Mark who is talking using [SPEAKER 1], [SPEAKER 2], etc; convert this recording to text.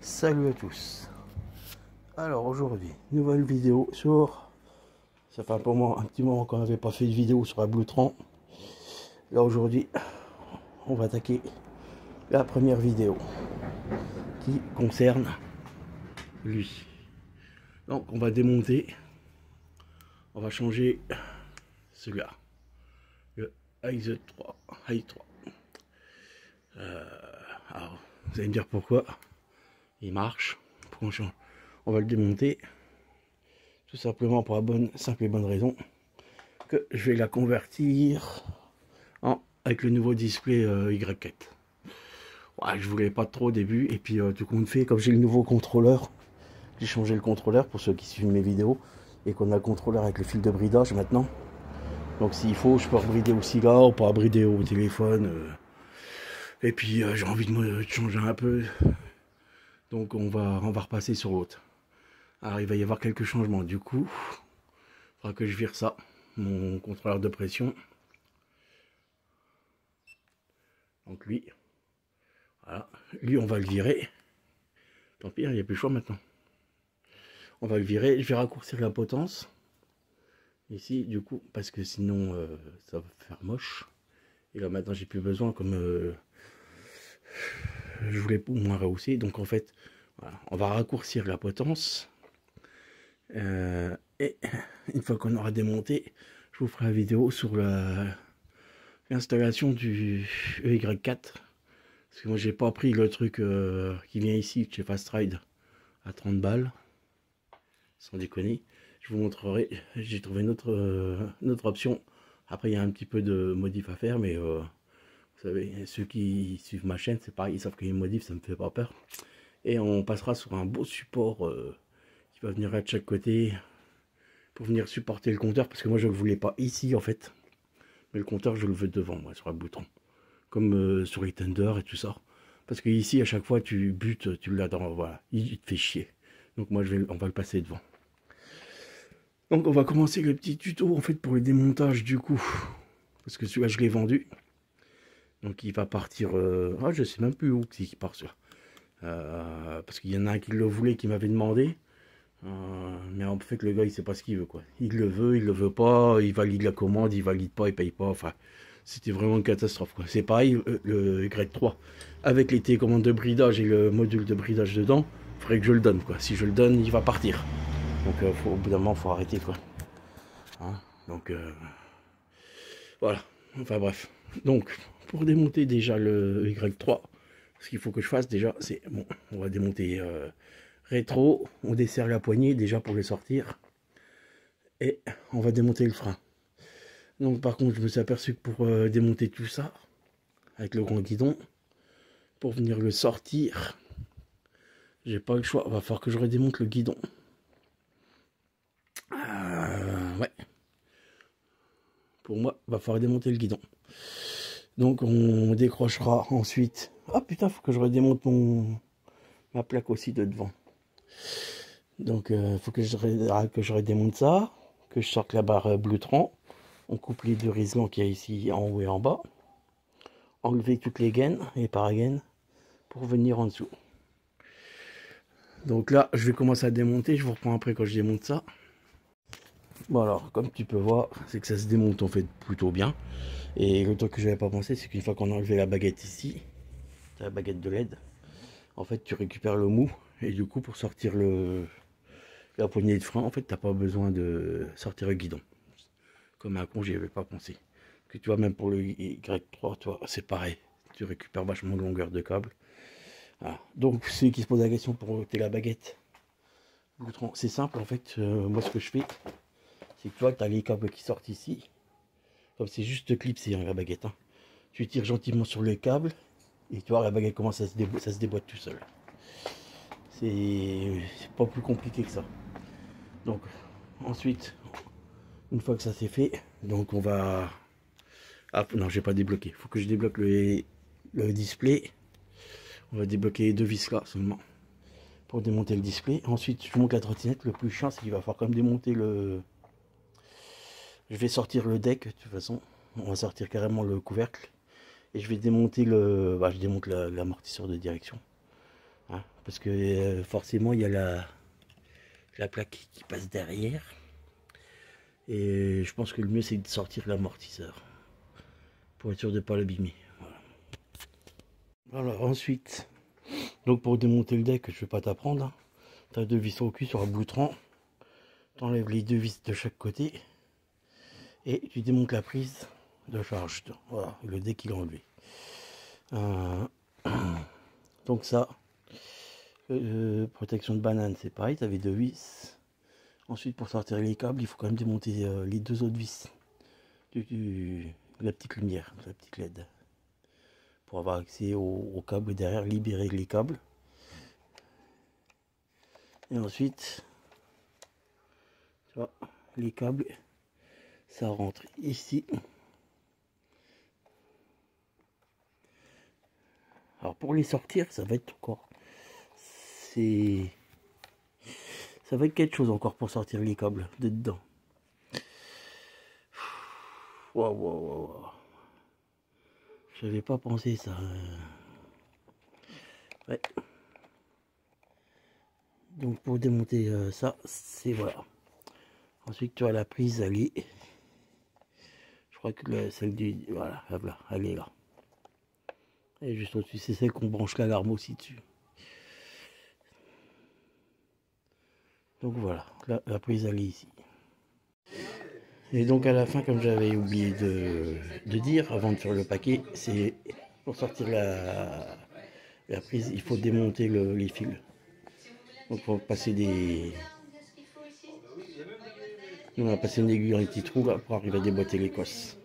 [SPEAKER 1] Salut à tous. Alors aujourd'hui, nouvelle vidéo sur... Ça fait pour moi un petit moment qu'on n'avait pas fait de vidéo sur la Blutron. Là aujourd'hui, on va attaquer la première vidéo qui concerne lui. Donc on va démonter, on va changer celui-là, le i3. Alors vous allez me dire pourquoi il marche. On va le démonter tout simplement pour la simple et bonne raison que je vais la convertir avec le nouveau display Y4. Ouais, je voulais pas trop au début, et puis tout compte fait, comme j'ai le nouveau contrôleur, j'ai changé le contrôleur pour ceux qui suivent mes vidéos, et qu'on a le contrôleur avec le fil de bridage maintenant. Donc s'il faut, je peux rebrider aussi là, ou pas brider au téléphone. Et puis j'ai envie de me changer un peu, donc on va repasser sur l'autre. Alors il va y avoir quelques changements, du coup, il faudra que je vire ça, mon contrôleur de pression. Donc lui, voilà, lui on va le virer. Tant pis, il n'y a plus le choix maintenant. On va le virer, je vais raccourcir la potence. Ici, du coup, parce que sinon ça va faire moche. Et là maintenant j'ai plus besoin, comme je voulais au moins rehausser. Donc en fait, voilà, on va raccourcir la potence. Et une fois qu'on aura démonté, je vous ferai la vidéo sur l'installation du EY4. Parce que moi j'ai pas pris le truc qui vient ici chez Fast Ride à 30 balles. Sans déconner. Je vous montrerai. J'ai trouvé une autre option. Après il y a un petit peu de modif à faire, mais vous savez, ceux qui suivent ma chaîne, c'est pareil, ils savent que les modifs ça me fait pas peur. Et on passera sur un beau support qui va venir de chaque côté pour venir supporter le compteur, parce que moi je ne le voulais pas ici en fait, mais le compteur je le veux devant moi sur la Blutron, comme sur les Thunder et tout ça, parce que ici à chaque fois tu butes, tu l'as dans, voilà, il te fait chier. Donc moi on va le passer devant. Donc on va commencer le petit tuto en fait pour le démontage du coup, parce que celui-là je l'ai vendu, donc il va partir, je sais même plus où il part sur, parce qu'il y en a un qui le voulait, qui m'avait demandé. Mais en fait le gars il sait pas ce qu'il veut quoi. Il le veut pas, il valide la commande, il valide pas, il paye pas, enfin c'était vraiment une catastrophe quoi. C'est pareil, le Y3 avec les télécommandes de bridage et le module de bridage dedans, il faudrait que je le donne quoi. Si je le donne, il va partir. Donc au bout d'un moment faut arrêter quoi. Hein, donc voilà, enfin bref. Donc pour démonter déjà le Y3, ce qu'il faut que je fasse déjà, c'est bon, on va démonter rétro, on desserre la poignée déjà pour le sortir, et on va démonter le frein. Donc par contre je me suis aperçu que pour démonter tout ça avec le grand guidon, pour venir le sortir, j'ai pas le choix, va falloir que je redémonte le guidon. Ouais, pour moi va falloir démonter le guidon. Donc on décrochera ensuite. Ah putain, faut que je redémonte ma plaque aussi de devant. Donc faut que je redémonte ça, que je sorte la barre Blutron. On coupe les deux riselants qu'il y a ici en haut et en bas. Enlever toutes les gaines et paragaines pour venir en dessous. Donc là, je vais commencer à démonter. Je vous reprends après quand je démonte ça. Bon alors, comme tu peux voir, c'est que ça se démonte en fait plutôt bien. Et le truc que je n'avais pas pensé, c'est qu'une fois qu'on a enlevé la baguette ici, la baguette de LED, en fait tu récupères le mou. Et du coup, pour sortir la poignée de frein, en fait, t'as pas besoin de sortir le guidon. Comme un con, j'y avais pas pensé. Que tu vois, même pour le Y3, toi, c'est pareil. Tu récupères vachement de longueur de câble. Voilà. Donc, ceux qui se posent la question pour ôter la baguette, c'est simple en fait. Moi, ce que je fais, c'est que tu vois, tu as les câbles qui sortent ici. Comme c'est juste clipsé, hein, la baguette. Hein. Tu tires gentiment sur le câble et tu vois, la baguette commence à se déboîte tout seul. C'est pas plus compliqué que ça. Donc, ensuite, une fois que ça c'est fait, donc on va... Ah non, j'ai pas débloqué. Il faut que je débloque le display. On va débloquer les deux vis là seulement pour démonter le display. Ensuite, je monte la trottinette. Le plus chiant, c'est qu'il va falloir quand même démonter le... Je vais sortir le deck de toute façon. On va sortir carrément le couvercle. Et je vais démonter le... Bah, je démonte l'amortisseur de direction. hein, parce que forcément il y a la plaque qui passe derrière. Et je pense que le mieux c'est de sortir l'amortisseur pour être sûr de ne pas l'abîmer. Voilà. Alors ensuite, donc pour démonter le deck, je ne vais pas t'apprendre. Hein. Tu as deux vis au cul sur un boutron. Tu enlèves les deux vis de chaque côté. Et tu démontes la prise de charge. Voilà, le deck il est enlevé. Donc ça, protection de banane, c'est pareil, tu avais deux vis. Ensuite, pour sortir les câbles, il faut quand même démonter les deux autres vis de la petite lumière, la petite LED. Pour avoir accès au câble derrière, libérer les câbles. Et ensuite, tu vois, les câbles, ça rentre ici. Alors pour les sortir, ça va être encore... Ça va être quelque chose encore pour sortir les câbles de dedans. Waouh, waouh, waouh. J'avais pas pensé ça. Ouais. Donc pour démonter ça, c'est voilà. Ensuite tu as la prise, elle est... Je crois que celle du... Voilà, elle est là. Et juste au-dessus, c'est celle qu'on branche l'alarme aussi dessus. Donc voilà, la prise elle est ici. Et donc à la fin, comme j'avais oublié de dire avant de faire le paquet, c'est pour sortir la prise, il faut démonter les fils. Donc il faut passer des... On a passé une aiguille dans les petits trous là pour arriver à déboîter les cosses.